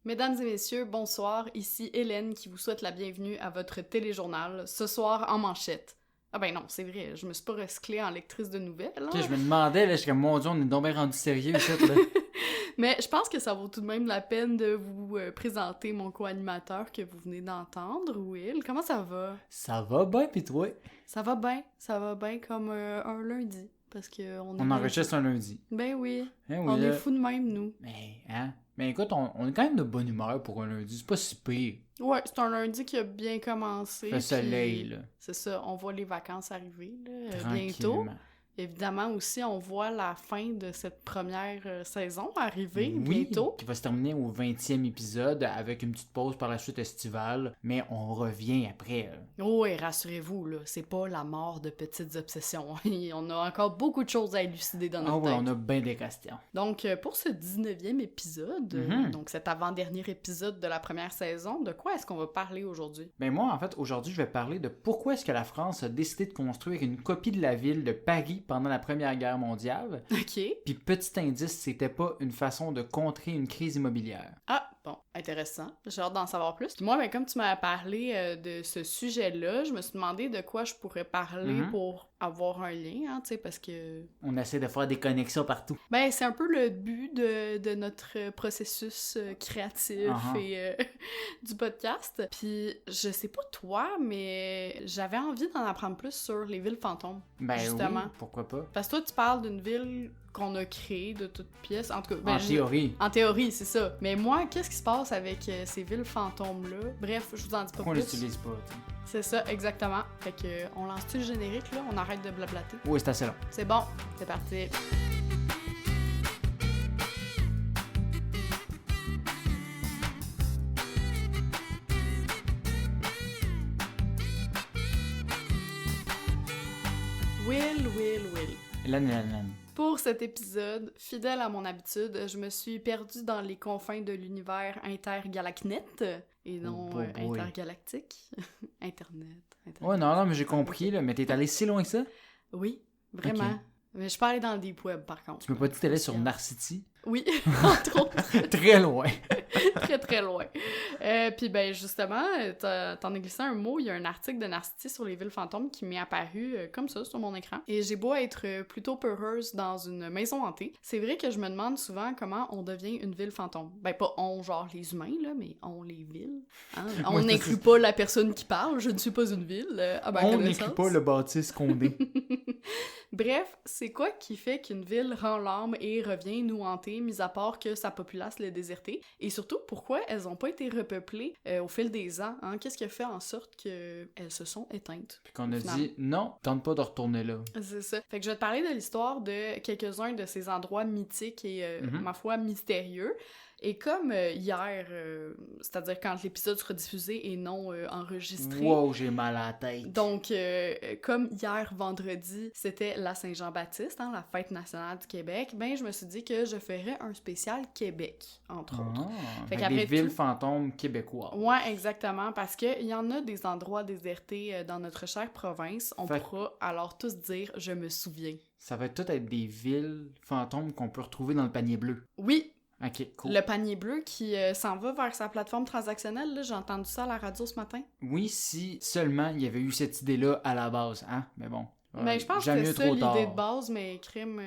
Mesdames et messieurs, bonsoir, ici Hélène qui vous souhaite la bienvenue à votre téléjournal, ce soir en manchette. Ah ben non, c'est vrai, je me suis pas recyclée en lectrice de nouvelles. Hein? Okay, je me demandais, là, je suis comme, mon Dieu, on est donc bien rendu sérieux ici, là. Mais je pense que ça vaut tout de même la peine de vous présenter mon co-animateur que vous venez d'entendre, Will. Comment ça va? Ça va bien, pis toi? Ça va bien comme un lundi, parce que On enregistre un lundi. Ben oui, Hein, oui on là. est fous de même, nous. Mais écoute, on est quand même de bonne humeur pour un lundi, c'est pas si pire. Ouais, c'est un lundi qui a bien commencé. Le soleil, puis là. C'est ça, on voit les vacances arriver, là, bientôt. Tranquillement. Évidemment aussi, on voit la fin de cette première saison arriver Oui, bientôt. qui va se terminer au 20e épisode avec une petite pause par la suite estivale, mais on revient après. Oh, et rassurez-vous, là, c'est pas la mort de petites obsessions. On a encore beaucoup de choses à élucider dans notre Ah ouais, tête. on a bien des questions. Donc, pour ce 19e épisode, donc cet avant-dernier épisode de la première saison, de quoi est-ce qu'on va parler aujourd'hui? Ben moi, en fait, aujourd'hui, je vais parler de pourquoi est-ce que la France a décidé de construire une copie de la ville de Paris pendant la Première Guerre mondiale. OK. Puis petit indice, c'était pas une façon de contrer une crise immobilière. Ah, bon, intéressant. J'ai hâte d'en savoir plus. Puis moi, ben, comme tu m'as parlé de ce sujet-là, je me suis demandé de quoi je pourrais parler pour avoir un lien, hein, tu sais, parce que... On essaie de faire des connexions partout. Ben, c'est un peu le but de notre processus créatif et du podcast. Puis, je sais pas toi, mais j'avais envie d'en apprendre plus sur les villes fantômes, Ben justement. oui, pourquoi pas. Parce que toi, tu parles d'une ville qu'on a créée de toutes pièces. En tout cas, ben, En théorie. En théorie, c'est ça. Mais moi, qu'est-ce qui se passe avec ces villes fantômes-là? Bref, je vous en dis pas Pourquoi on plus. l'utilise pas, tu sais? C'est ça, exactement. Fait que, on lance-tu le générique, là? On arrête de blablater? Oui, c'est assez long. C'est bon, c'est parti. Will. Hélène. Pour cet épisode, fidèle à mon habitude, je me suis perdue dans les confins de l'univers intergalacnette et non boy. intergalactique. Internet. Ouais, non, mais j'ai compris, là, mais t'es allé si loin que ça? Oui, vraiment. Ok. Mais je peux aller dans le deep web, par contre. Tu m'as pas dit que t'allais sur Narcity? Oui, entre autres. Très loin. Très, très loin. Puis, ben, justement, t'en as glissé un mot. Il y a un article de Narcity sur les villes fantômes qui m'est apparu comme ça sur mon écran. Et j'ai beau être plutôt peureuse dans une maison hantée, c'est vrai que je me demande souvent comment on devient une ville fantôme. Ben, pas on, genre les humains, là, mais on, les villes. Hein? On n'inclut pas la personne qui parle. Je ne suis pas une ville, à ma On connaissance. n'inclut pas le bâtisse Condé. Bref, c'est quoi qui fait qu'une ville rend l'âme et revient nous hanter, mis à part que sa populace l'ait désertée? Et surtout, pourquoi elles n'ont pas été repeuplées au fil des ans? Hein? Qu'est-ce qui a fait en sorte qu'elles se sont éteintes? Puis qu'on a dit, non, tente pas de retourner là. C'est ça. Fait que je vais te parler de l'histoire de quelques-uns de ces endroits mythiques et, ma foi, mystérieux. Et comme hier, c'est-à-dire quand l'épisode sera diffusé et non enregistré. Wow, j'ai mal à la tête. Donc, comme hier, vendredi, c'était la Saint-Jean-Baptiste, hein, la fête nationale du Québec, ben je me suis dit que je ferais un spécial Québec, entre autres. Fait Fait qu'après des villes tout- fantômes québécois. Ouais, exactement, parce qu'il y en a des endroits désertés dans notre chère province. On Fait- pourra alors tous dire « je me souviens ». Ça va tout être des villes fantômes qu'on peut retrouver dans le panier bleu. Oui, Ok, cool. le panier bleu qui s'en va vers sa plateforme transactionnelle, là, j'ai entendu ça à la radio ce matin. Oui, si seulement il y avait eu cette idée-là à la base, hein? Mais bon. Ben, je pense que jamais c'est mieux ça trop l'idée tard. de base, mais crime,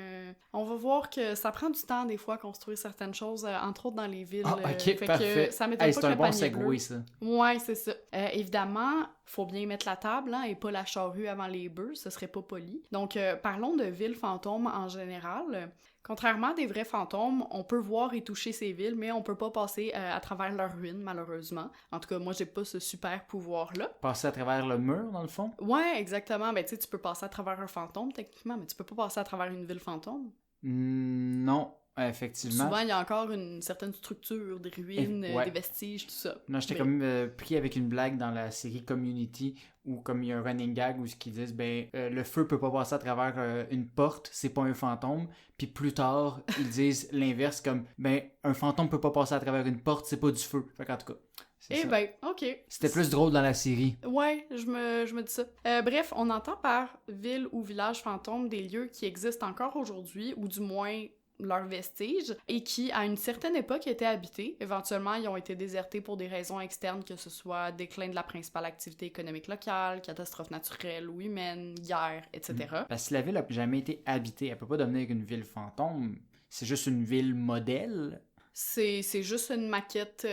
on va voir que ça prend du temps des fois à construire certaines choses, entre autres dans les villes. Ah, ok, fait parfait. que ça m'étonne Hey, pas c'est que un le bon panier bleu... segway, ça. Ouais, c'est ça. Évidemment, faut bien mettre la table, hein, et pas la charrue avant les bœufs, ce serait pas poli. Donc, parlons de villes fantômes en général. Contrairement à des vrais fantômes, on peut voir et toucher ces villes, mais on peut pas passer à travers leurs ruines, malheureusement. En tout cas, moi, j'ai pas ce super pouvoir-là. Passer à travers le mur, dans le fond? Ouais, exactement. Ben, tu sais, tu peux passer à travers un fantôme, techniquement, mais tu peux pas passer à travers une ville fantôme. Non, effectivement. Souvent, il y a encore une certaine structure, des ruines, Ouais. des vestiges, tout ça. Non, j'étais Mais- comme pris avec une blague dans la série Community où comme il y a un running gag où ce qu'ils disent le feu peut pas passer à travers une porte, c'est pas un fantôme. Puis plus tard, ils disent l'inverse comme un fantôme peut pas passer à travers une porte, c'est pas du feu. Fait qu'en tout cas, c'est Eh ça. ben, ok. C'était plus drôle dans la série. Ouais, je me dis ça. Bref, on entend par ville ou village fantôme des lieux qui existent encore aujourd'hui, ou du moins leurs vestiges et qui, à une certaine époque, étaient habités. Éventuellement, ils ont été désertés pour des raisons externes, que ce soit déclin de la principale activité économique locale, catastrophes naturelles ou humaines, guerre, etc. Parce que si la ville n'a jamais été habitée, elle peut pas devenir une ville fantôme. C'est juste une ville modèle. C'est juste une maquette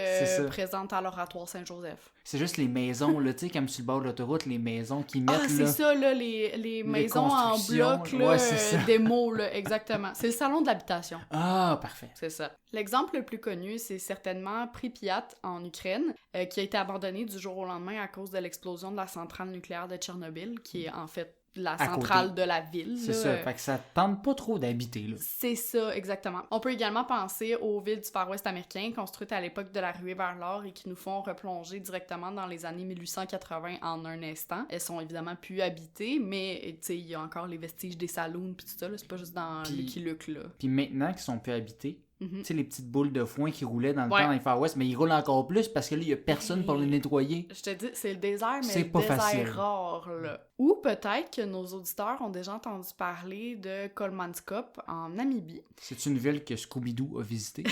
présente à l'Oratoire Saint-Joseph. C'est juste les maisons, là, tu sais, comme sur le bord de l'autoroute, les maisons qui mettent, Ah, c'est là... ça, là, les maisons en bloc, là, ouais, c'est ça. des mots, là, exactement. C'est le salon de l'habitation. Ah, parfait. C'est ça. L'exemple le plus connu, c'est certainement Pripyat, en Ukraine, qui a été abandonné du jour au lendemain à cause de l'explosion de la centrale nucléaire de Tchernobyl, qui est en fait la centrale de la ville. C'est ça, fait que ça tente pas trop d'habiter, là. C'est ça, exactement. On peut également penser aux villes du Far West américain, construites à l'époque de la ruée vers l'or et qui nous font replonger directement dans les années 1880 en un instant. Elles sont évidemment plus habitées, mais tu sais, il y a encore les vestiges des saloons pis tout ça, là, c'est pas juste dans Lucky Luke, là. Puis maintenant qu'ils sont plus habités, tu sais, les petites boules de foin qui roulaient dans le temps dans les Far West, mais ils roulent encore plus parce que là, il y a personne pour les nettoyer. Je te dis, c'est le désert, mais c'est le pas désert facile. rare, là. Ou peut-être que nos auditeurs ont déjà entendu parler de Kolmanskop en Namibie. C'est une ville que Scooby-Doo a visitée?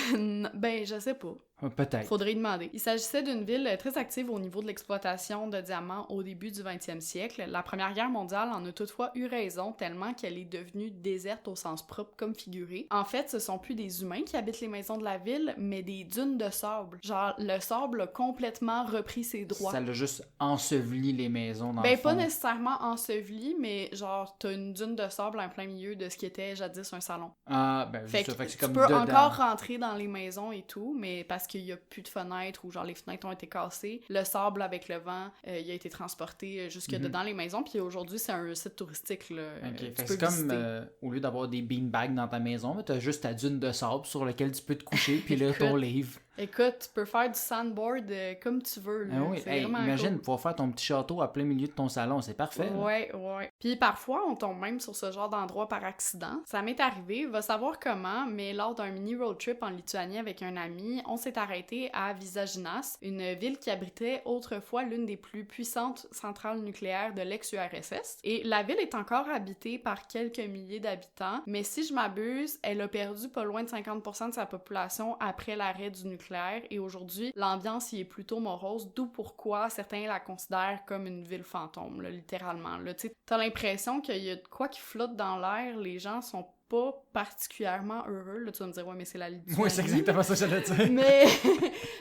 Ben, je sais pas. Peut-être. Faudrait y demander. Il s'agissait d'une ville très active au niveau de l'exploitation de diamants au début du 20e siècle. La Première Guerre mondiale en a toutefois eu raison, tellement qu'elle est devenue déserte au sens propre comme figuré. En fait, ce sont plus des humains qui habitent les maisons de la ville, mais des dunes de sable. Genre, le sable a complètement repris ses droits. Ça l'a juste enseveli les maisons dans le Ben, fond. pas nécessairement enseveli, mais genre, t'as une dune de sable en plein milieu de ce qui était jadis un salon. Ah, ben, Fait juste ça, que fait que c'est tu comme peux dedans. encore rentrer dans les maisons et tout, mais parce qu'il y a plus de fenêtres ou genre les fenêtres ont été cassées, le sable avec le vent, il a été transporté jusque dedans les maisons, puis aujourd'hui c'est un site touristique là. Ok, Tu fait que peux c'est comme visiter. au lieu d'avoir des beanbags dans ta maison, t'as juste ta dune de sable sur laquelle tu peux te coucher, puis là, ton livre. Écoute, tu peux faire du sandboard comme tu veux. Là. Ah oui, C'est vraiment imagine cool. pouvoir faire ton petit château à plein milieu de ton salon, c'est parfait. là. Ouais. Puis parfois, on tombe même sur ce genre d'endroit par accident. Ça m'est arrivé, va savoir comment, mais lors d'un mini road trip en Lituanie avec un ami, on s'est arrêté à Visaginas, une ville qui abritait autrefois l'une des plus puissantes centrales nucléaires de l'ex-URSS. Et la ville est encore habitée par quelques milliers d'habitants, mais si je m'abuse, elle a perdu pas loin de 50% de sa population après l'arrêt du nucléaire. Et aujourd'hui, l'ambiance y est plutôt morose, d'où pourquoi certains la considèrent comme une ville fantôme, là, littéralement. Là, t'as l'impression qu'il y a de quoi qui flotte dans l'air, les gens sont pas particulièrement heureux. Là, tu vas me dire, ouais, mais c'est la Lituanie. Oui, c'est exactement ça que j'allais dire.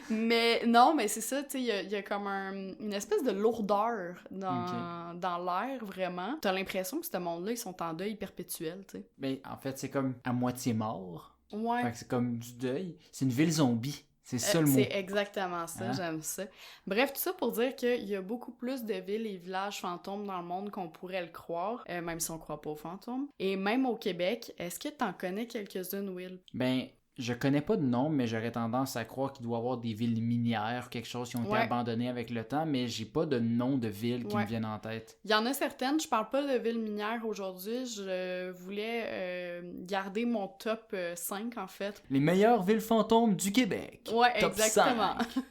mais non, mais c'est ça, tu sais, il y a comme une espèce de lourdeur dans l'air, vraiment. T'as l'impression que ce monde-là, ils sont en deuil perpétuel, tu sais. Mais en fait, c'est comme à moitié mort. Ouais. Fait que c'est comme du deuil. C'est une ville zombie. C'est ça le mot. C'est exactement ça, j'aime ça. Bref, tout ça pour dire qu'il y a beaucoup plus de villes et villages fantômes dans le monde qu'on pourrait le croire, même si on croit pas aux fantômes. Et même au Québec, est-ce que t'en connais quelques-unes, Will? Ben, je connais pas de nom, mais j'aurais tendance à croire qu'il doit y avoir des villes minières, quelque chose qui ont été abandonnées avec le temps, mais j'ai pas de nom de ville qui me viennent en tête. Il y en a certaines, je parle pas de villes minières aujourd'hui, je voulais garder mon top 5 en fait. Les meilleures villes fantômes du Québec. Ouais, top exactement. 5.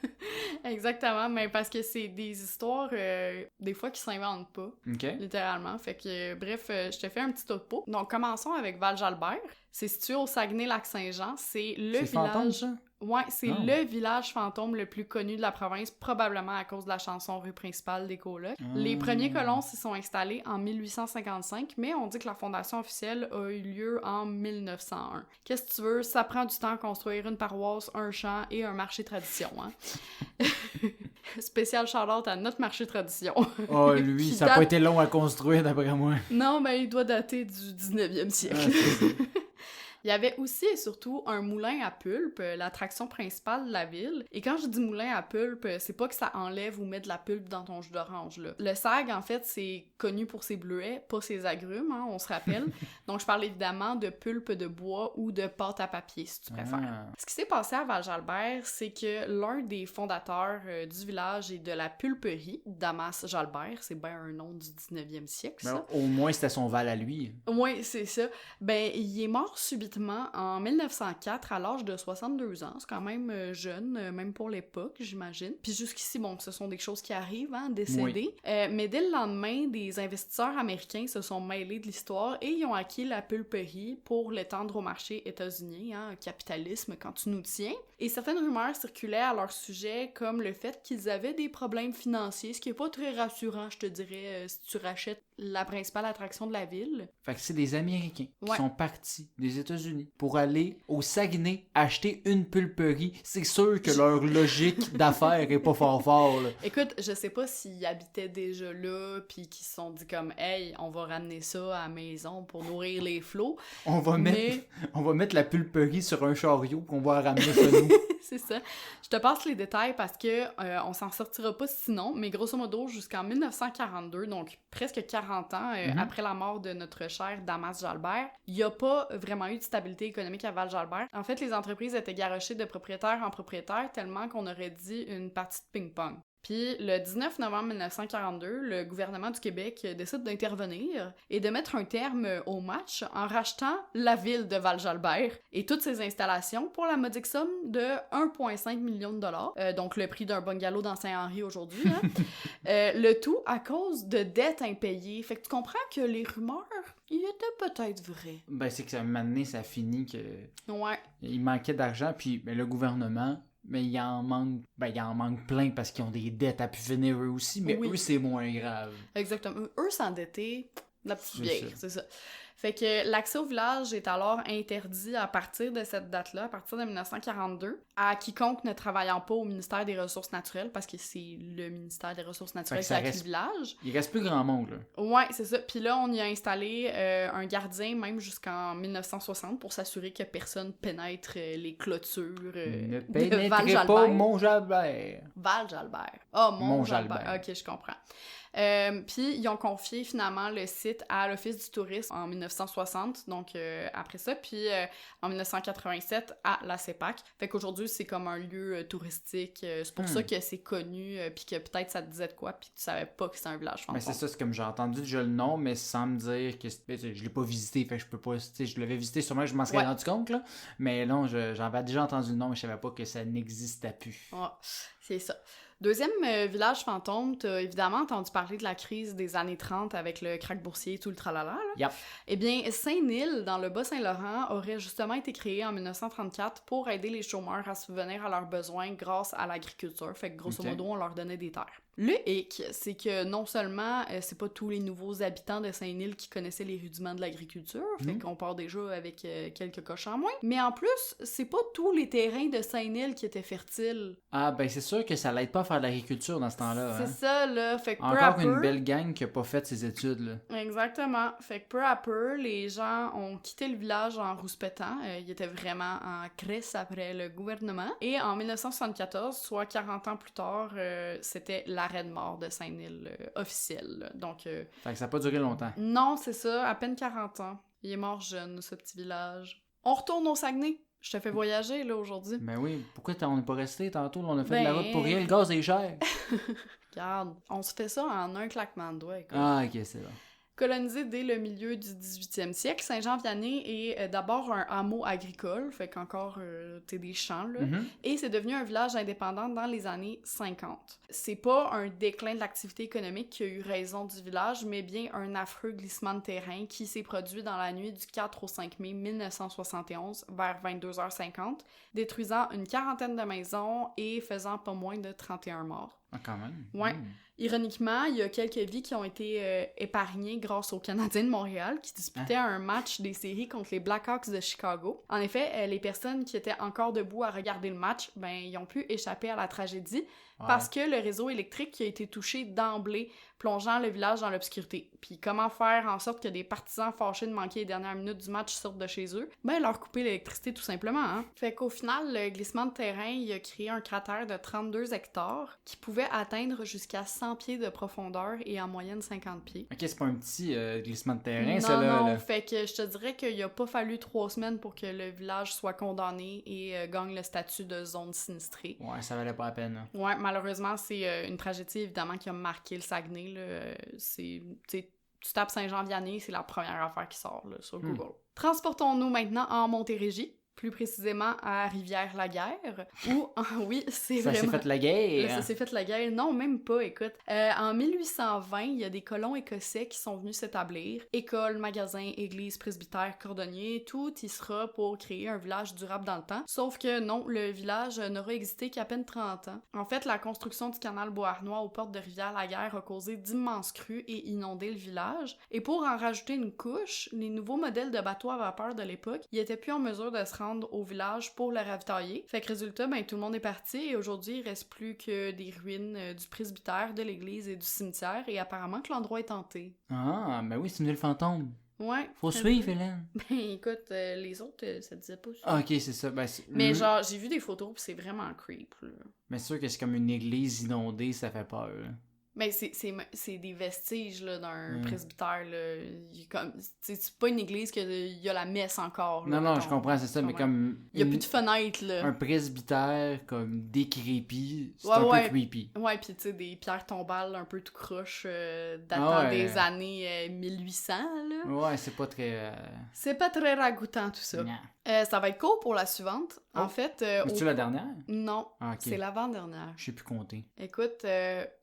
Exactement, mais parce que c'est des histoires des fois qui s'inventent pas, littéralement. Fait que bref, je te fais un petit topo. Donc commençons avec Val-Jalbert. C'est situé au Saguenay-Lac-Saint-Jean. C'est le village... Fantôme, ça? Ouais, c'est le village fantôme le plus connu de la province, probablement à cause de la chanson Rue principale des colocs. Les premiers colons s'y sont installés en 1855, mais on dit que la fondation officielle a eu lieu en 1901. Qu'est-ce que tu veux? Ça prend du temps à construire une paroisse, un champ et un marché tradition, hein? Spécial shout-out à notre marché tradition. Oh, lui, ça n'a pas été long à construire, d'après moi. Non, mais il doit dater du 19e siècle. Il y avait aussi et surtout un moulin à pulpe, l'attraction principale de la ville. Et quand je dis moulin à pulpe, c'est pas que ça enlève ou met de la pulpe dans ton jus d'orange, là. Le SAG, en fait, c'est connu pour ses bleuets, pas ses agrumes, hein, on se rappelle. Donc, je parle évidemment de pulpe de bois ou de pâte à papier, si tu préfères. Ce qui s'est passé à Val-Jalbert, c'est que l'un des fondateurs du village et de la pulperie, Damas Jalbert, c'est bien un nom du 19e siècle, ça. Ben, au moins, c'était son Val à lui. Oui, c'est ça. Ben, il est mort subitement subitement en 1904 à l'âge de 62 ans. C'est quand même jeune, même pour l'époque, j'imagine. Puis jusqu'ici, bon, ce sont des choses qui arrivent, hein, décédés. Oui. Mais dès le lendemain, des investisseurs américains se sont mêlés de l'histoire et ils ont acquis la pulperie pour l'étendre au marché états-unien, hein, capitalisme quand tu nous tiens. Et certaines rumeurs circulaient à leur sujet, comme le fait qu'ils avaient des problèmes financiers, ce qui est pas très rassurant, je te dirais, si tu rachètes la principale attraction de la ville. Fait que c'est des Américains qui Ouais. sont partis des États-Unis pour aller au Saguenay acheter une pulperie. C'est sûr que leur logique d'affaires est pas fort, là. Écoute, je sais pas s'ils habitaient déjà là, puis qu'ils se sont dit comme « Hey, on va ramener ça à la maison pour nourrir les flots. » On va mettre la pulperie sur un chariot qu'on va ramener chez nous. C'est ça. Je te passe les détails parce que on s'en sortira pas sinon, mais grosso modo, jusqu'en 1942, donc presque 40 ans après la mort de notre cher Damas Jalbert, il n'y a pas vraiment eu de stabilité économique à Val-Jalbert. En fait, les entreprises étaient garochées de propriétaire en propriétaire tellement qu'on aurait dit une partie de ping-pong. Puis le 19 novembre 1942, le gouvernement du Québec décide d'intervenir et de mettre un terme au match en rachetant la ville de Val-Jalbert et toutes ses installations pour la modique somme de 1,5 million de dollars, donc le prix d'un bungalow dans Saint-Henri aujourd'hui. Hein. Le tout à cause de dettes impayées. Fait que tu comprends que les rumeurs, il était peut-être vrai. Ben, c'est que ça, un moment donné, ça finit que... Ouais. Il manquait d'argent, puis ben, le gouvernement... Mais il en manque plein parce qu'ils ont des dettes à pu finir eux aussi, mais Oui. eux, c'est moins grave. Exactement. Eux s'endettaient, la petite C'est vieille, ça. c'est ça. Fait que l'accès au village est alors interdit à partir de cette date-là, à partir de 1942, à quiconque ne travaillant pas au ministère des Ressources naturelles, parce que c'est le ministère des Ressources naturelles qui a acquis le village. Il reste plus grand monde, là. Ouais, c'est ça. Puis là, on y a installé un gardien, même jusqu'en 1960, pour s'assurer que personne pénètre les clôtures Ne de pénétrez Val-Jalbert. pas Mont-Jalbert. Val-Jalbert. Ah, Mont-Jalbert. Mont-Jalbert. Ok, je comprends. Puis ils ont confié finalement le site à l'Office du tourisme en 1960, donc après ça, puis en 1987 à la CEPAC. Fait qu'aujourd'hui, c'est comme un lieu touristique. C'est pour ça que c'est connu, puis que peut-être ça te disait de quoi, puis que tu savais pas que c'était un village fantôme. Mais c'est ça, c'est comme j'ai entendu déjà le nom, mais sans me dire que je l'ai pas visité, fait que je peux pas, je l'avais visité, sûrement je m'en serais rendu compte, là. Mais non, j'en avais déjà entendu le nom, mais je savais pas que ça n'existait plus. Ouais, c'est ça. Deuxième village fantôme, t'as évidemment entendu parler de la crise des années 30 avec le krach boursier et tout le tralala, là. Yep. Eh bien, Saint-Nil, dans le Bas-Saint-Laurent, aurait justement été créé en 1934 pour aider les chômeurs à subvenir à leurs besoins grâce à l'agriculture. Fait que grosso modo, on leur donnait des terres. Le hic, c'est que non seulement c'est pas tous les nouveaux habitants de Saint-Nil qui connaissaient les rudiments de l'agriculture, fait qu'on part déjà avec quelques coches en moins, mais en plus, c'est pas tous les terrains de Saint-Nil qui étaient fertiles. Ah, ben c'est sûr que ça l'aide pas à faire de l'agriculture dans ce temps-là. C'est Hein? ça, là. Fait que peu à Encore peu... une belle gang qui a pas fait ses études, là. Exactement. Fait que peu à peu, les gens ont quitté le village en rouspétant. Ils étaient vraiment en crise après le gouvernement. Et en 1974, soit 40 ans plus tard, c'était l'arrêt de mort de Saint-Nil officiel. Là. Donc, Fait que ça a pas duré longtemps. non, c'est ça, à peine 40 ans. Il est mort jeune, ce petit village. On retourne au Saguenay. Je te fais voyager, là, aujourd'hui. Ben oui, pourquoi on n'est pas resté tantôt? On a fait de la Ben- route pour rien, le gaz est cher. Regarde, on se fait ça en un claquement de doigts, écoute. Ah, ok, c'est bon. Colonisé dès le milieu du 18e siècle, Saint-Jean-Vianney est d'abord un hameau agricole, fait qu'encore, t'es des champs, là, et c'est devenu un village indépendant dans les années 50. C'est pas un déclin de l'activité économique qui a eu raison du village, mais bien un affreux glissement de terrain qui s'est produit dans la nuit du 4 au 5 mai 1971, vers 22h50, détruisant une quarantaine de maisons et faisant pas moins de 31 morts. Ah, quand même. Ouais. Ironiquement, il y a quelques vies qui ont été épargnées grâce aux Canadiens de Montréal qui disputaient un match des séries contre les Blackhawks de Chicago. En effet, les personnes qui étaient encore debout à regarder le match, ben, ils ont pu échapper à la tragédie parce que le réseau électrique a été touché d'emblée, plongeant le village dans l'obscurité. Puis comment faire en sorte que des partisans fâchés de manquer les dernières minutes du match sortent de chez eux? Ben, leur couper l'électricité tout simplement, hein. Fait qu'au final, le glissement de terrain, il a créé un cratère de 32 hectares qui pouvait atteindre jusqu'à 100 pieds de profondeur et en moyenne 50 pieds. Ok, c'est pas un petit glissement de terrain, Non, ça, là. non, là. fait que je te dirais qu'il a pas fallu 3 semaines pour que le village soit condamné et gagne le statut de zone sinistrée. Ouais, ça valait pas la peine, là. Ouais, malheureusement, c'est une tragédie, évidemment, qui a marqué le Saguenay, là. Tu tapes Saint-Jean-Vianney, c'est la première affaire qui sort, là, sur Google. Transportons-nous maintenant en Montérégie, plus précisément à Rivière-la-Guerre, où, oui, c'est Ça vraiment... s'est fait la guerre! Là, ça s'est fait la guerre. Non, même pas, écoute. En 1820, il y a des colons écossais qui sont venus s'établir. École, magasin, église, presbytère, cordonnier, tout y sera pour créer un village durable dans le temps. Sauf que non, le village n'aura existé qu'à peine 30 ans. En fait, la construction du canal Beauharnois aux portes de Rivière-la-Guerre a causé d'immenses crues et inondé le village. Et pour en rajouter une couche, les nouveaux modèles de bateaux à vapeur de l'époque, ils étaient plus en mesure de se rendre au village pour le ravitailler. Fait que résultat, ben tout le monde est parti et aujourd'hui, il reste plus que des ruines du presbytère, de l'église et du cimetière et apparemment que l'endroit est hanté. Ah, ben oui, c'est une ville fantôme. Ouais. Faut suivre, Hélène. Ben écoute, les autres, ça disait pas ça. Ah, ok, c'est ça. Ben, Mais genre, j'ai vu des photos pis c'est vraiment creep, là. Mais c'est sûr que c'est comme une église inondée, ça fait peur, là. Ben, c'est des vestiges là, d'un presbytère. Là. C'est pas une église qu'il y a la messe encore. Là, non, je comprends, c'est ça, mais comme... Il y a plus de fenêtres, là. Un presbytère comme décrépit, c'est Ouais, un ouais. peu creepy. Ouais, pis tu sais, des pierres tombales un peu tout croche datant des années 1800, là. Ouais, c'est pas très... C'est pas très ragoûtant, tout ça. Non. Ça va être court pour la suivante. En fait... Mais c'est-tu la dernière? Non, Ah, ok. c'est l'avant-dernière. Je sais plus compter. Écoute,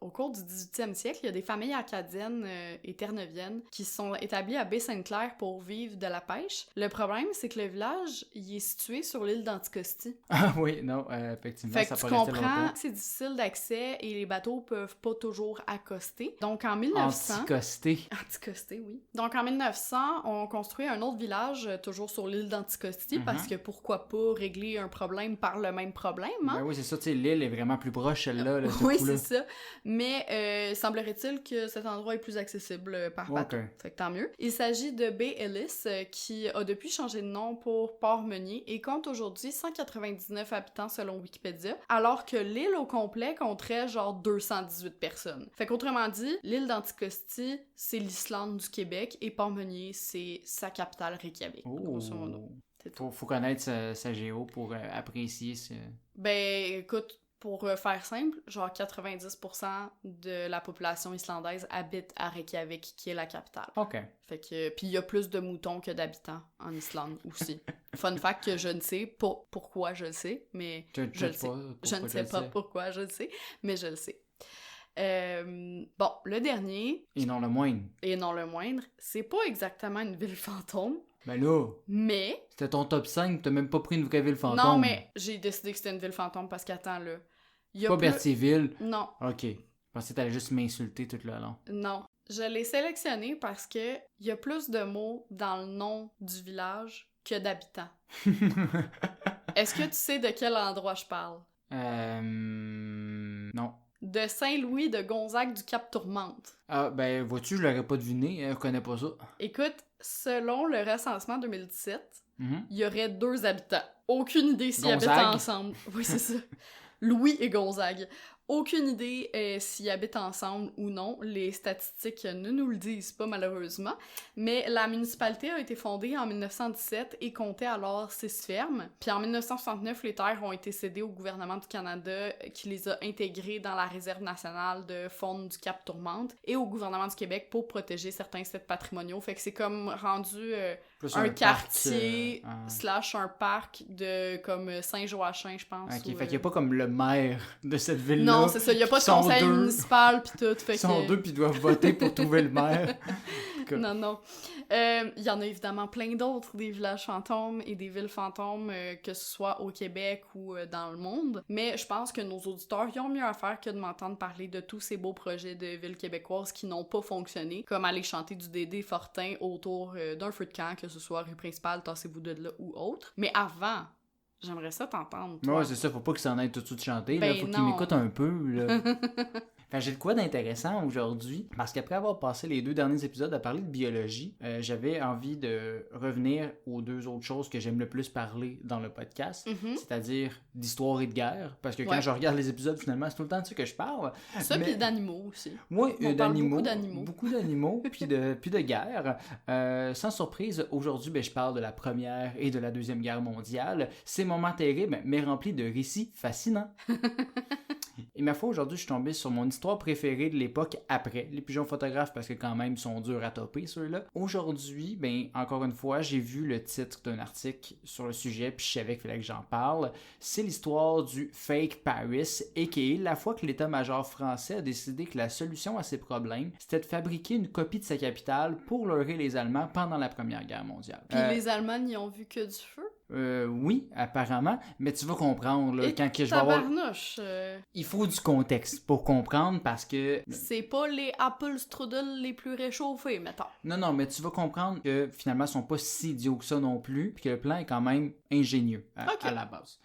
au cours du 18e siècle, il y a des familles acadiennes et terre-neuviennes qui se sont établies à Baie-Sainte-Claire pour vivre de la pêche. Le problème, c'est que le village, il est situé sur l'île d'Anticosti. Ah oui, non, effectivement, fait que ça tu peut rester comprends, longtemps. c'est difficile d'accès et les bateaux peuvent pas toujours accoster. Donc en 1900... Anticosté. Anticosti, oui. Donc en 1900, on construit un autre village, toujours sur l'île d'Anticosti, parce que pourquoi pas régler un problème par le même problème, hein? Ben oui, c'est ça, tu sais, l'île est vraiment plus proche, celle-là. Là, Oui, c'est ça. Mais semblerait-il que cet endroit est plus accessible par bateau. Ok. Fait que tant mieux. Il s'agit de Bay Ellis, qui a depuis changé de nom pour Port-Meunier et compte aujourd'hui 199 habitants selon Wikipédia, alors que l'île au complet compterait genre 218 personnes. Fait qu'autrement dit, l'île d'Anticosti, c'est l'Islande du Québec et Port-Meunier, c'est sa capitale Reykjavik. Grosso modo. Faut connaître sa géo pour apprécier ce... Ben, écoute, pour faire simple, genre 90% de la population islandaise habite à Reykjavik, qui est la capitale. OK. Fait que... Puis il y a plus de moutons que d'habitants en Islande aussi. Fun fact que je ne sais pas pourquoi je le sais, mais je le sais. Je ne sais pas pourquoi je le sais, mais je le sais. Bon, le dernier... Et non le moindre. Et non le moindre, c'est pas exactement une ville fantôme. Ben là, mais... C'était ton top 5, t'as même pas pris une vraie ville fantôme. Non, mais j'ai décidé que c'était une ville fantôme parce qu'attends, là... Pas Berthierville? Non. Ok. Je pensais que t'allais juste m'insulter tout le long. Non. Je l'ai sélectionné parce que il y a plus de mots dans le nom du village que d'habitants. Est-ce que tu sais de quel endroit je parle? Non. De Saint-Louis de Gonzague du Cap-Tourmente. Ah, ben, vois-tu, je l'aurais pas deviné, je connais pas ça. Écoute, selon le recensement 2017, il y aurait 2 habitants. Aucune idée s'ils habitent ensemble. Oui, c'est ça. Louis et Gonzague. Aucune idée s'ils habitent ensemble ou non. Les statistiques ne nous le disent pas, malheureusement. Mais la municipalité a été fondée en 1917 et comptait alors 6 fermes. Puis en 1969, les terres ont été cédées au gouvernement du Canada qui les a intégrées dans la réserve nationale de faune du Cap-Tourmente et au gouvernement du Québec pour protéger certains sites patrimoniaux. Fait que c'est comme rendu un quartier slash un parc de comme Saint-Joachim, je pense. Ok, fait qu'il n'y a pas comme le maire de cette ville-là. Non, c'est ça, il n'y a pas de conseil municipal pis tout. Fait ils sont deux pis ils doivent voter pour trouver le maire. Non, non. Il y en a évidemment plein d'autres, des villages fantômes et des villes fantômes, que ce soit au Québec ou dans le monde. Mais je pense que nos auditeurs, ils ont mieux à faire que de m'entendre parler de tous ces beaux projets de villes québécoises qui n'ont pas fonctionné, comme aller chanter du Dédé Fortin autour d'un feu de camp, que ce soit rue principale, tassez-vous de là ou autre. Mais avant... J'aimerais ça t'entendre, toi. Ouais, c'est ça, faut pas qu'ils s'en aillent tout de suite chanter, ben là, faut qu'ils m'écoutent un peu, là. Enfin, j'ai de quoi d'intéressant aujourd'hui, parce qu'après avoir passé les 2 derniers épisodes à parler de biologie, j'avais envie de revenir aux 2 autres choses que j'aime le plus parler dans le podcast, c'est-à-dire d'histoire et de guerre, parce que quand je regarde les épisodes, finalement, c'est tout le temps de ça que je parle. Ça, puis d'animaux aussi. Oui, d'animaux. Beaucoup d'animaux, puis de guerre. Sans surprise, aujourd'hui, je parle de la Première et de la Deuxième Guerre mondiale. Ces moments terribles, mais remplis de récits fascinants. Et ma foi, aujourd'hui, je suis tombé sur mon histoire préférée de l'époque après. Les pigeons photographes, parce que quand même, ils sont durs à topper, ceux-là. Aujourd'hui, ben, encore une fois, j'ai vu le titre d'un article sur le sujet, puis je savais qu'il fallait que j'en parle. C'est l'histoire du Fake Paris, a.k.a. la fois que l'état-major français a décidé que la solution à ses problèmes, c'était de fabriquer une copie de sa capitale pour leurrer les Allemands pendant la Première Guerre mondiale. Puis les Allemands n'y ont vu que du feu? Oui, apparemment, mais tu vas comprendre là, Et quand que je vais avoir... tabarnouche, Il faut du contexte pour comprendre parce que... c'est pas les Apple Strudel les plus réchauffés, mettons. Non, mais tu vas comprendre que finalement, ils sont pas si idiots que ça non plus, puis que le plan est quand même ingénieux à la base.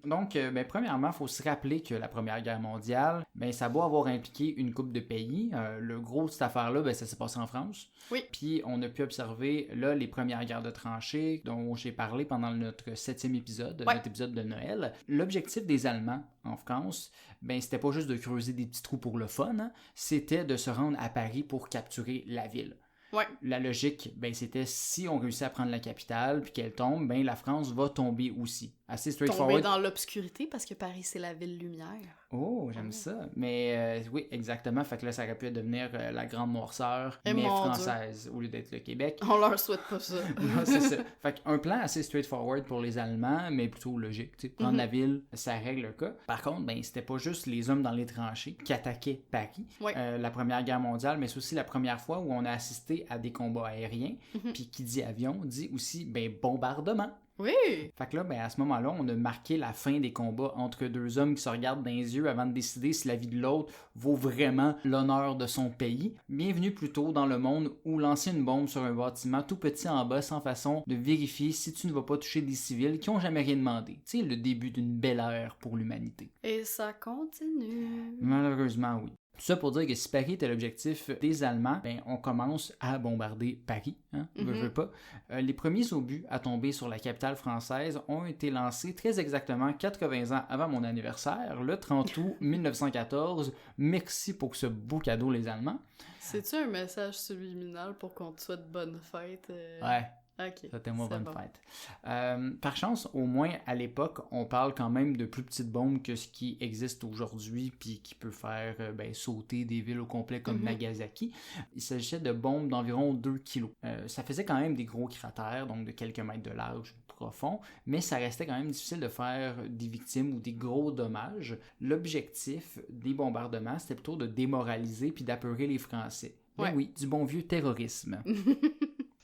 Donc, premièrement, il faut se rappeler que la Première Guerre mondiale, ça a beau avoir impliqué une couple de pays. Le gros de cette affaire-là, ça s'est passé en France. Oui. Puis, on a pu observer, là, les premières guerres de tranchées dont j'ai parlé pendant notre 7e épisode, notre épisode de Noël. L'objectif des Allemands en France, c'était pas juste de creuser des petits trous pour le fun, hein, c'était de se rendre à Paris pour capturer la ville. Ouais. La logique, c'était si on réussit à prendre la capitale puis qu'elle tombe, la France va tomber aussi. Assez straightforward. Tomber dans l'obscurité parce que Paris, c'est la ville lumière. Oh, j'aime ça. Mais oui, exactement. Fait que là, ça aurait pu devenir la grande noirceur, Et mais mon française, au lieu d'être le Québec. On leur souhaite pas ça. Non, c'est ça. Fait qu'un plan assez straightforward pour les Allemands, mais plutôt logique. T'sais, prendre la ville, ça règle le cas. Par contre, c'était pas juste les hommes dans les tranchées qui attaquaient Paris. Ouais. La Première Guerre mondiale, mais c'est aussi la première fois où on a assisté à des combats aériens. Puis qui dit avion, dit aussi bombardement. Oui! Fait que là, à ce moment-là, on a marqué la fin des combats entre deux hommes qui se regardent dans les yeux avant de décider si la vie de l'autre vaut vraiment l'honneur de son pays. Bienvenue plutôt dans le monde où lancer une bombe sur un bâtiment tout petit en bas sans façon de vérifier si tu ne vas pas toucher des civils qui n'ont jamais rien demandé. Tu sais, le début d'une belle ère pour l'humanité. Et ça continue. Malheureusement, oui. Tout ça pour dire que si Paris était l'objectif des Allemands, on commence à bombarder Paris, hein, veux pas. Les premiers obus à tomber sur la capitale française ont été lancés très exactement 80 ans avant mon anniversaire, le 30 août 1914. Merci pour ce beau cadeau, les Allemands. C'est-tu un message subliminal pour qu'on te souhaite bonne fête? Ouais. Ok. Souhaitez-moi bonne fête. Par chance, au moins à l'époque, on parle quand même de plus petites bombes que ce qui existe aujourd'hui puis qui peut faire sauter des villes au complet comme Nagasaki. Il s'agissait de bombes d'environ 2 kilos. Ça faisait quand même des gros cratères, donc de quelques mètres de large profond, mais ça restait quand même difficile de faire des victimes ou des gros dommages. L'objectif des bombardements, c'était plutôt de démoraliser puis d'apeurer les Français. Ouais. Oui, du bon vieux terrorisme.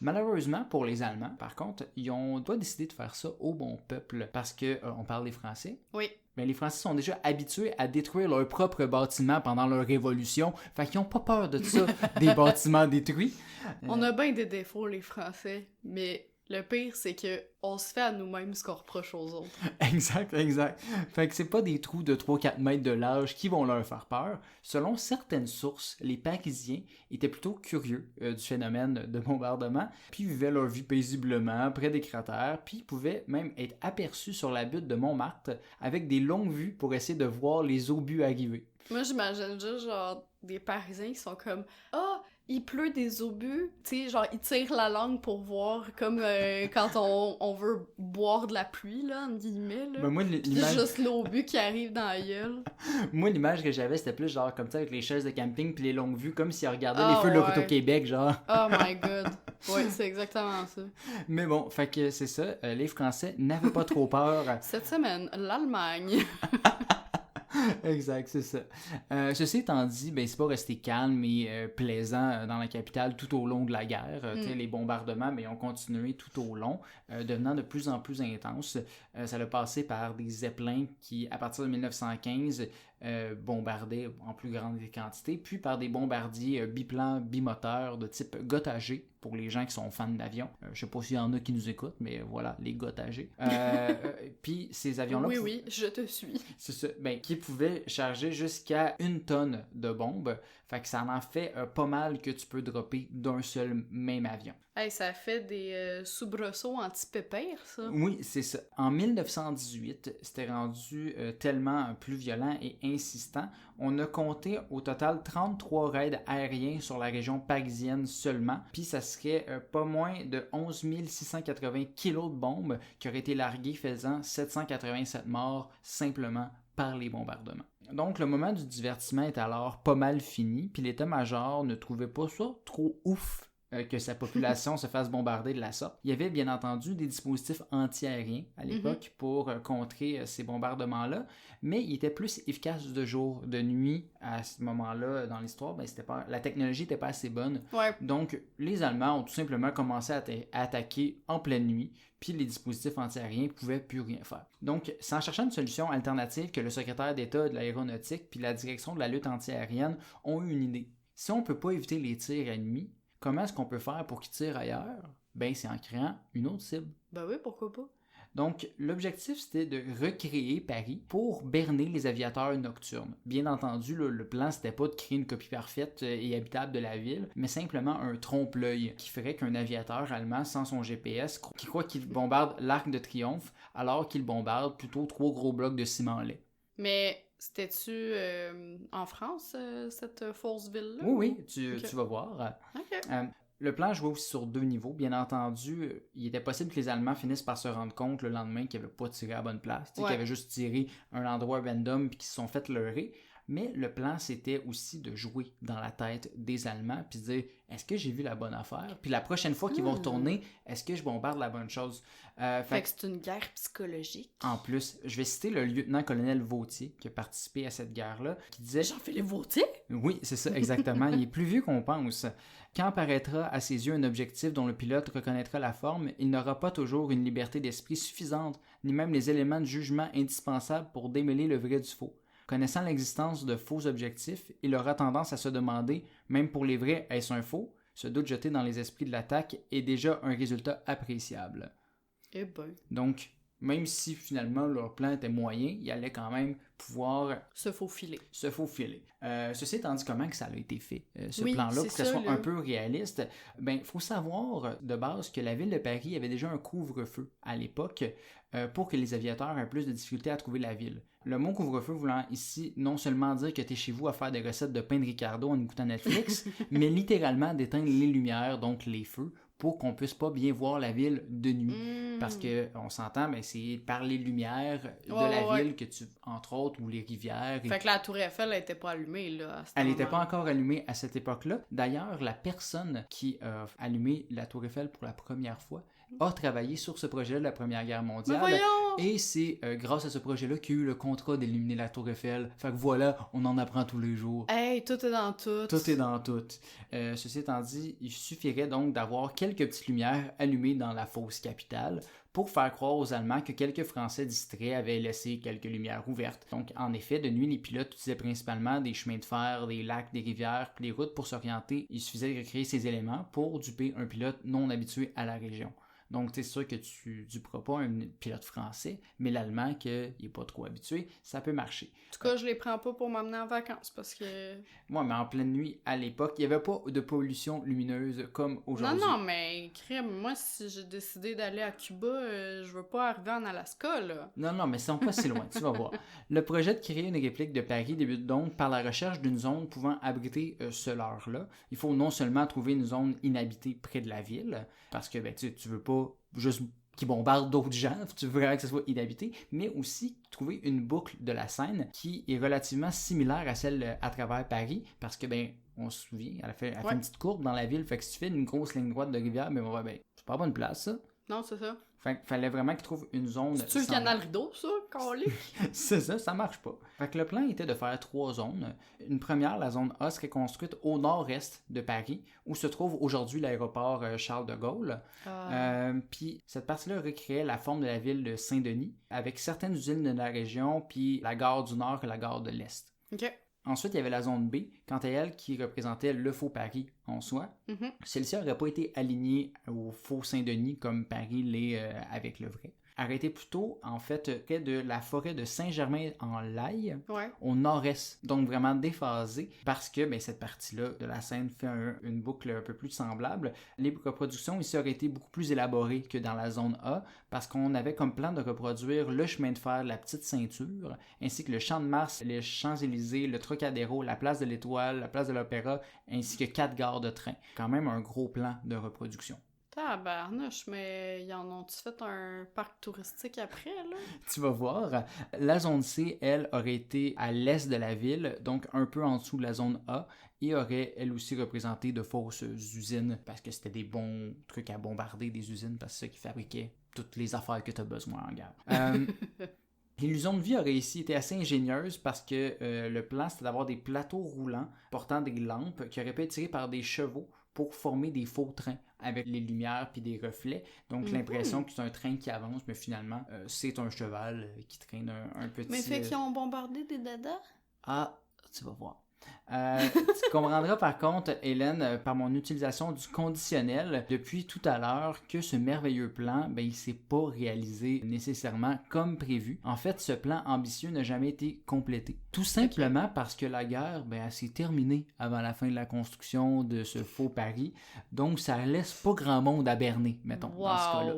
Malheureusement, pour les Allemands, par contre, ils ont pas décidé de faire ça au bon peuple parce que on parle des Français. Oui. Les Français sont déjà habitués à détruire leurs propres bâtiments pendant leur révolution, fait qu'ils n'ont pas peur de ça, des bâtiments détruits. On a bien des défauts, les Français, mais le pire, c'est que on se fait à nous-mêmes ce qu'on reproche aux autres. Exact. Fait que c'est pas des trous de 3-4 mètres de large qui vont leur faire peur. Selon certaines sources, les Parisiens étaient plutôt curieux du phénomène de bombardement, puis vivaient leur vie paisiblement près des cratères, puis pouvaient même être aperçus sur la butte de Montmartre avec des longues vues pour essayer de voir les obus arriver. Moi, j'imagine juste genre des Parisiens qui sont comme « Ah! Il pleut des obus, tu sais, genre, ils tirent la langue pour voir, comme quand on veut boire de la pluie, là, entre guillemets, là. Moi, l'image... juste l'obus qui arrive dans la gueule. Moi, l'image que j'avais, c'était plus genre comme ça, avec les chaises de camping puis les longues vues, comme s'ils regardaient les feux de l'Auto-Québec, genre. Oh my god. Ouais, c'est exactement ça. Mais bon, fait que c'est ça, les Français n'avaient pas trop peur. Cette semaine, l'Allemagne. Exact, c'est ça. Ceci étant dit, c'est pas resté calme et plaisant dans la capitale tout au long de la guerre. Les bombardements ont continué tout au long, devenant de plus en plus intenses. Ça a passé par des zeppelins qui, à partir de 1915, bombardaient en plus grande quantité, puis par des bombardiers biplans, bimoteurs de type Gotthard, pour les gens qui sont fans d'avions. Je sais pas s'il y en a qui nous écoutent, mais voilà, les Gotthard. Puis ces avions-là... Oui, je te suis. C'est ça. Qui pouvaient charger jusqu'à 1 tonne de bombes. Fait que ça en fait pas mal que tu peux dropper d'un seul même avion. Hey, ça fait des soubresauts anti-pépère, ça. Oui, c'est ça. En 1918, c'était rendu tellement plus violent et insistant. On a compté au total 33 raids aériens sur la région parisienne seulement. Puis ça serait pas moins de 11 680 kilos de bombes qui auraient été larguées, faisant 787 morts simplement par les bombardements. Donc, le moment du divertissement est alors pas mal fini, puis l'état-major ne trouvait pas ça trop ouf que sa population se fasse bombarder de la sorte. Il y avait bien entendu des dispositifs anti-aériens à l'époque pour contrer ces bombardements-là, mais il était plus efficace de jour. De nuit, à ce moment-là dans l'histoire, la technologie n'était pas assez bonne. Ouais. Donc, les Allemands ont tout simplement commencé à attaquer en pleine nuit, puis les dispositifs anti-aériens ne pouvaient plus rien faire. Donc, c'est en cherchant une solution alternative que le secrétaire d'État de l'aéronautique puis la direction de la lutte anti-aérienne ont eu une idée. Si on ne peut pas éviter les tirs à nuit, comment est-ce qu'on peut faire pour qu'ils tirent ailleurs? Ben, c'est en créant une autre cible. Ben oui, pourquoi pas? Donc, l'objectif, c'était de recréer Paris pour berner les aviateurs nocturnes. Bien entendu, le plan, c'était pas de créer une copie parfaite et habitable de la ville, mais simplement un trompe-l'œil qui ferait qu'un aviateur allemand sans son GPS qui croit qu'il bombarde l'Arc de Triomphe alors qu'il bombarde plutôt 3 gros blocs de ciment laid. Mais c'était-tu en France, cette fausse ville-là? Oui, tu vas voir. OK. Le plan jouait aussi sur 2 niveaux. Bien entendu, il était possible que les Allemands finissent par se rendre compte le lendemain qu'ils n'avaient pas tiré à la bonne place, qu'ils avaient juste tiré un endroit random et qu'ils se sont fait leurrer. Mais le plan, c'était aussi de jouer dans la tête des Allemands puis de dire « Est-ce que j'ai vu la bonne affaire? Puis la prochaine fois qu'ils vont retourner, est-ce que je bombarde la bonne chose? » Fait que c'est une guerre psychologique. En plus, je vais citer le lieutenant-colonel Vautier qui a participé à cette guerre-là, qui disait... Jean-Philippe Vautier? Oui, c'est ça, exactement. Il est plus vieux qu'on pense. Quand apparaîtra à ses yeux un objectif dont le pilote reconnaîtra la forme, il n'aura pas toujours une liberté d'esprit suffisante, ni même les éléments de jugement indispensables pour démêler le vrai du faux. Connaissant l'existence de faux objectifs, il aura tendance à se demander, même pour les vrais, est-ce un faux? Ce doute jeté dans les esprits de l'attaque est déjà un résultat appréciable. Eh ben. Donc, même si finalement leur plan était moyen, il allait quand même pouvoir se faufiler. Ceci étant dit, comment que ça a été fait, ce oui, plan-là, pour que ça soit là. un peu réaliste, ben, il faut savoir de base que la ville de Paris avait déjà un couvre-feu à l'époque pour que les aviateurs aient plus de difficultés à trouver la ville. Le mot couvre-feu voulant ici non seulement dire que tu es chez vous à faire des recettes de pain de Ricardo en écoutant Netflix, mais littéralement d'éteindre les lumières, donc les feux, pour qu'on puisse pas bien voir la ville de nuit. Parce que on s'entend, ben, c'est par les lumières de la ville que tu, entre autres, ou les rivières. Fait que la tour Eiffel, elle était pas allumée, là, à ce Elle n'était pas encore allumée à cette époque-là. D'ailleurs, la personne qui a allumé la tour Eiffel pour la première fois a travaillé sur ce projet de la Première Guerre mondiale. Mais voyons! Et c'est grâce à ce projet-là qu'il y a eu le contrat d'illuminer la tour Eiffel. Fait que voilà, on en apprend tous les jours. Hey, tout est dans tout. Tout est dans tout. Ceci étant dit, il suffirait donc d'avoir quelques petites lumières allumées dans la fausse capitale pour faire croire aux Allemands que quelques Français distraits avaient laissé quelques lumières ouvertes. Donc, en effet, de nuit, les pilotes utilisaient principalement des chemins de fer, des lacs, des rivières, puis des routes pour s'orienter. Il suffisait de recréer ces éléments pour duper un pilote non habitué à la région. Donc, c'est sûr que tu duperas pas un pilote français, mais l'allemand, qui n'est pas trop habitué, ça peut marcher. En tout cas, je les prends pas pour m'emmener en vacances, parce que... Ouais, mais en pleine nuit, à l'époque, il n'y avait pas de pollution lumineuse comme aujourd'hui. Non, mais crème, moi, si j'ai décidé d'aller à Cuba, je veux pas arriver en Alaska, là. Non, mais ils sont pas si loin, tu vas voir. Le projet de créer une réplique de Paris débute donc par la recherche d'une zone pouvant abriter ce leurre-là. Il faut non seulement trouver une zone inhabitée près de la ville, parce que ben, tu veux pas juste qui bombardent d'autres gens, tu veux vraiment que ce soit inhabité, mais aussi trouver une boucle de la Seine qui est relativement similaire à celle à travers Paris, parce que, ben, on se souvient, elle fait une petite courbe dans la ville, fait que si tu fais une grosse ligne droite de rivière, ben, c'est pas à bonne place, ça. Non, c'est ça. Fait qu'il fallait vraiment qu'ils trouvent une zone... C'est-tu le canal Rideau, ça, calique? C'est ça marche pas. Fait que le plan était de faire 3 zones. Une première, la zone A, serait construite au nord-est de Paris, où se trouve aujourd'hui l'aéroport Charles de Gaulle. Puis cette partie-là recréait la forme de la ville de Saint-Denis, avec certaines usines de la région, puis la gare du Nord et la gare de l'Est. OK. Ensuite, il y avait la zone B, quant à elle, qui représentait le faux Paris en soi. Celle-ci n'aurait pas été alignée au faux Saint-Denis comme Paris l'est avec le vrai. Arrêté plutôt, en fait, près de la forêt de Saint-Germain-en-Laye, au nord-est, donc vraiment déphasé, parce que ben, cette partie-là de la Seine fait une boucle un peu plus semblable. Les reproductions ici auraient été beaucoup plus élaborées que dans la zone A, parce qu'on avait comme plan de reproduire le chemin de fer de la Petite Ceinture, ainsi que le Champ de Mars, les Champs-Élysées, le Trocadéro, la place de l'Étoile, la place de l'Opéra, ainsi que 4 gares de train. Quand même un gros plan de reproduction. Tabarnouche, mais ils en ont-tu fait un parc touristique après, là? Tu vas voir. La zone C, elle, aurait été à l'est de la ville, donc un peu en dessous de la zone A, et aurait, elle aussi, représenté de fausses usines, parce que c'était des bons trucs à bombarder, des usines, parce que c'est ça qui fabriquait toutes les affaires que tu as besoin en guerre. L'illusion de vie aurait ici été assez ingénieuse parce que le plan, c'était d'avoir des plateaux roulants portant des lampes qui auraient pu être tirées par des chevaux pour former des faux trains avec les lumières puis des reflets. Donc, l'impression que c'est un train qui avance, mais finalement, c'est un cheval qui traîne un petit... Mais fait qu'ils ont bombardé des dadas? Ah, tu vas voir. Tu comprendras par contre, Hélène, par mon utilisation du conditionnel depuis tout à l'heure, que ce merveilleux plan, ben, il s'est pas réalisé nécessairement comme prévu. En fait, ce plan ambitieux n'a jamais été complété. Tout simplement parce que la guerre, ben, elle s'est terminée avant la fin de la construction de ce faux Paris. Donc, ça laisse pas grand monde à berner, mettons, dans ce cas-là.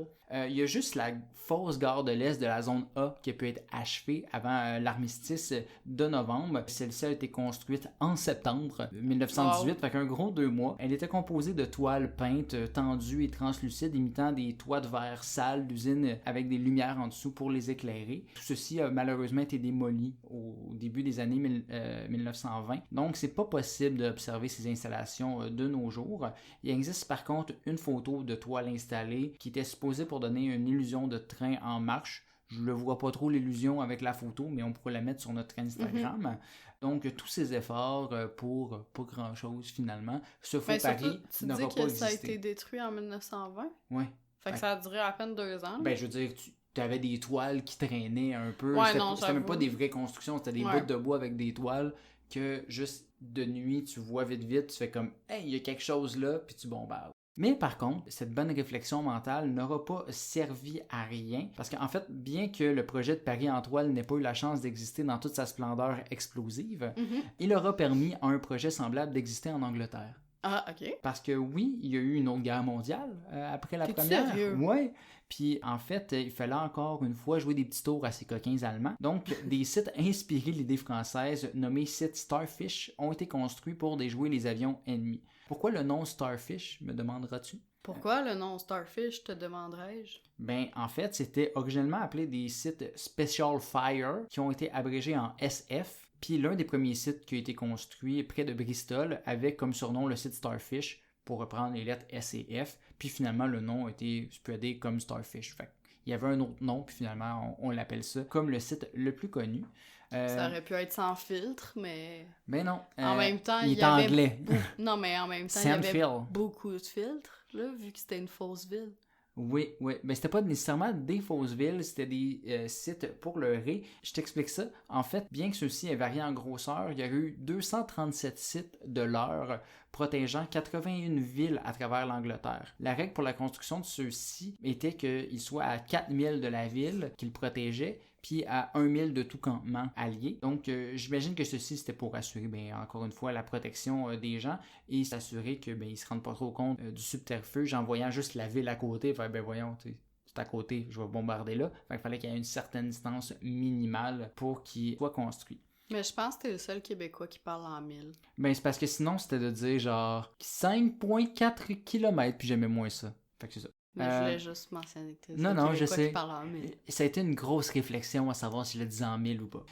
Il y a juste la fausse gare de l'Est de la zone A qui a pu être achevée avant l'armistice de novembre. Celle-ci a été construite en septembre 1918, fait qu'un gros 2 mois. Elle était composée de toiles peintes, tendues et translucides, imitant des toits de verre sale d'usine avec des lumières en dessous pour les éclairer. Tout ceci a malheureusement été démoli au début des années 1920. Donc, c'est pas possible d'observer ces installations de nos jours. Il existe par contre une photo de toile installée qui était supposée pour donner une illusion de train en marche. Je ne vois pas trop l'illusion avec la photo, mais on pourrait la mettre sur notre Instagram. Donc, tous ces efforts pour pas grand-chose finalement. Ce faux Paris n'aura pas existé. Tu dis que ça a été détruit en 1920? Oui. Fait que ça a duré à peine 2 ans. Ben, je veux dire, tu avais des toiles qui traînaient un peu. Ouais, c'était même pas des vraies constructions, c'était des bouts de bois avec des toiles que juste de nuit, tu vois vite, tu fais comme « Hey, il y a quelque chose là », puis tu bombardes. Mais par contre, cette bonne réflexion mentale n'aura pas servi à rien parce qu'en fait, bien que le projet de Paris en toile n'ait pas eu la chance d'exister dans toute sa splendeur explosive, il aura permis à un projet semblable d'exister en Angleterre. Ah, ok. Parce que oui, il y a eu une autre guerre mondiale après la T'es première. Sérieux? Ouais. Puis en fait, il fallait encore une fois jouer des petits tours à ces coquins allemands. Donc, des sites inspirés de l'idée française, nommés sites Starfish, ont été construits pour déjouer les avions ennemis. Pourquoi le nom Starfish, me demanderas-tu? Pourquoi le nom Starfish, te demanderais-je? Ben, en fait, c'était originellement appelé des sites Special Fire, qui ont été abrégés en SF. Puis l'un des premiers sites qui a été construit près de Bristol avait comme surnom le site Starfish, pour reprendre les lettres S et F. Puis finalement, le nom a été spreadé comme Starfish. Fait il y avait un autre nom, puis finalement, on l'appelle ça comme le site le plus connu. Ça aurait pu être sans filtre, mais... Ben non. En même temps, il est anglais. Non, mais en même temps, il y avait beaucoup de filtres, là, vu que c'était une fausse ville. Oui. Mais c'était pas nécessairement des fausses villes, c'était des sites pour le ré. Je t'explique ça. En fait, bien que ceux-ci aient varié en grosseur, il y a eu 237 sites de l'heure protégeant 81 villes à travers l'Angleterre. La règle pour la construction de ceux-ci était qu'ils soient à 4 milles de la ville qu'ils protégeaient, puis à 1 mille de tout campement allié. Donc, j'imagine que ceci, c'était pour assurer, encore une fois, la protection des gens et s'assurer qu'ils ne se rendent pas trop compte du subterfuge en voyant juste la ville à côté. Enfin, voyons, c'est à côté, je vais bombarder là. Il fallait qu'il y ait une certaine distance minimale pour qu'il soit construit. Mais je pense que t'es le seul Québécois qui parle en mille. C'est parce que sinon, c'était de dire genre 5,4 km, puis j'aimais moins ça. Fait que c'est ça. Mais je voulais juste mentionner que t'es non, je sais. qui parle en mille. Ça a été une grosse réflexion à savoir si je le disais en mille ou pas.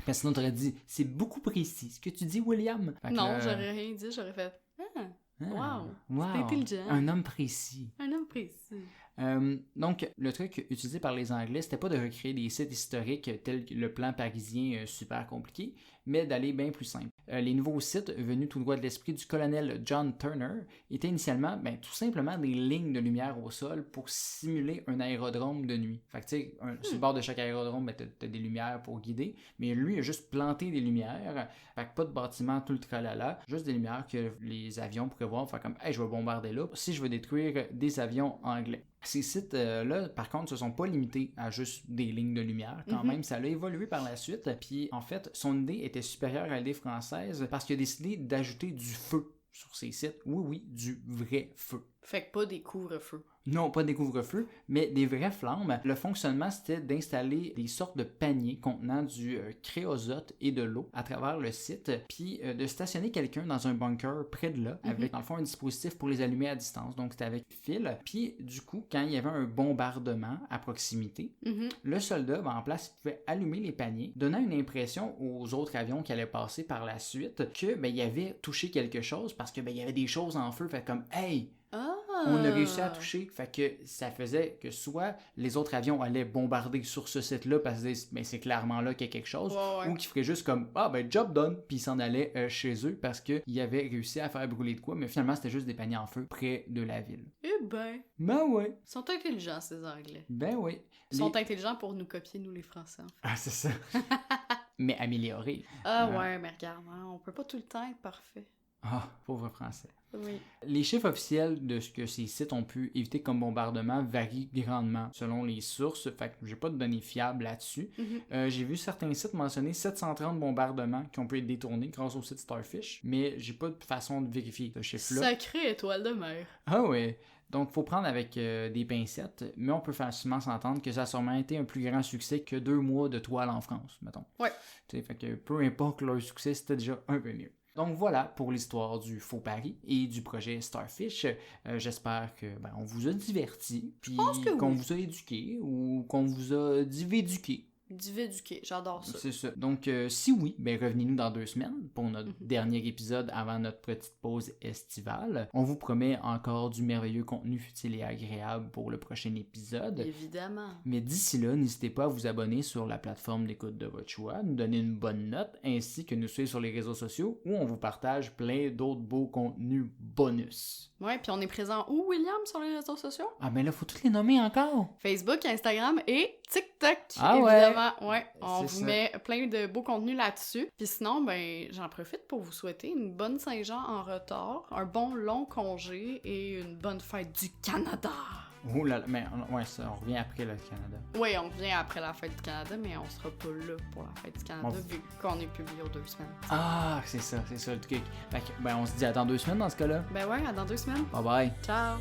Parce sinon, tu aurais dit, c'est beaucoup précis. Ce que tu dis, William. Non, j'aurais rien dit. J'aurais fait, wow. C'est intelligent. Un homme précis. Donc, le truc utilisé par les Anglais, c'était pas de recréer des sites historiques tels que le plan parisien super compliqué, mais d'aller bien plus simple. Les nouveaux sites, venus tout droit de l'esprit du colonel John Turner, étaient initialement tout simplement des lignes de lumière au sol pour simuler un aérodrome de nuit. Fait que tu sais, sur le bord de chaque aérodrome, t'as des lumières pour guider, mais lui a juste planté des lumières, fait que pas de bâtiment tout le tralala, juste des lumières que les avions pourraient voir, faire comme « Hey, je vais bombarder là si je veux détruire des avions anglais ». Ces sites-là, par contre, se sont pas limités à juste des lignes de lumière. Quand même, ça a évolué par la suite. Puis, en fait, son idée était supérieure à l'idée française parce qu'il a décidé d'ajouter du feu sur ces sites. Oui, du vrai feu. Fait que pas des couvre-feux. Non, pas des couvre-feux, mais des vraies flammes. Le fonctionnement, c'était d'installer des sortes de paniers contenant du créosote et de l'eau à travers le site, puis de stationner quelqu'un dans un bunker près de là, avec dans le fond un dispositif pour les allumer à distance. Donc c'était avec fil. Puis du coup, quand il y avait un bombardement à proximité, le soldat, en place, il pouvait allumer les paniers, donnant une impression aux autres avions qui allaient passer par la suite que il avait touché quelque chose parce que il y avait des choses en feu, fait comme hey! On a réussi à toucher, fait que ça faisait que soit les autres avions allaient bombarder sur ce site-là parce que c'est clairement là qu'il y a quelque chose, ou qu'ils feraient juste comme job done, puis ils s'en allaient chez eux parce qu'ils avaient réussi à faire brûler de quoi, mais finalement c'était juste des paniers en feu près de la ville. Eh ben. Ben ouais. Ils sont intelligents ces Anglais. Ben oui. Ils sont intelligents pour nous copier, nous les Français. En fait. Ah, c'est ça. Mais améliorés. Ouais, mais regarde, on peut pas tout le temps être parfait. Ah, pauvre français. Oui. Les chiffres officiels de ce que ces sites ont pu éviter comme bombardement varient grandement selon les sources, fait que j'ai pas de données fiables là-dessus. J'ai vu certains sites mentionner 730 bombardements qui ont pu être détournés grâce au site Starfish, mais j'ai pas de façon de vérifier ce chiffre-là. Sacrée étoile de mer. Ah ouais. Donc, il faut prendre avec des pincettes, mais on peut facilement s'entendre que ça a sûrement été un plus grand succès que 2 mois de toile en France, mettons. Ouais. Fait que peu importe leur succès, c'était déjà un peu mieux. Donc voilà pour l'histoire du faux pari et du projet Starfish. J'espère que on vous a diverti, puis qu'on vous a éduqué ou qu'on vous a divéduqué. Divéduqué, j'adore ça. C'est ça. Donc, si oui, revenez-nous dans 2 semaines pour notre dernier épisode avant notre petite pause estivale. On vous promet encore du merveilleux contenu futile et agréable pour le prochain épisode. Évidemment. Mais d'ici là, n'hésitez pas à vous abonner sur la plateforme d'écoute de votre choix, nous donner une bonne note, ainsi que nous suivre sur les réseaux sociaux où on vous partage plein d'autres beaux contenus bonus. Ouais, puis on est présent où, William, sur les réseaux sociaux? Ah, là, faut tous les nommer encore! Facebook, Instagram et TikTok, évidemment. Ouais, on vous met plein de beaux contenus là-dessus. Puis sinon, j'en profite pour vous souhaiter une bonne Saint-Jean en retard, un bon long congé et une bonne fête du Canada. Oh là là, mais ouais, ça, on revient après le Canada. Oui, on revient après la fête du Canada, mais on sera pas là pour la fête du Canada vu qu'on est publié aux 2 semaines. Ah, c'est ça le truc. Fait que, on se dit à dans 2 semaines dans ce cas-là. Ben ouais, à dans 2 semaines. Bye bye. Ciao.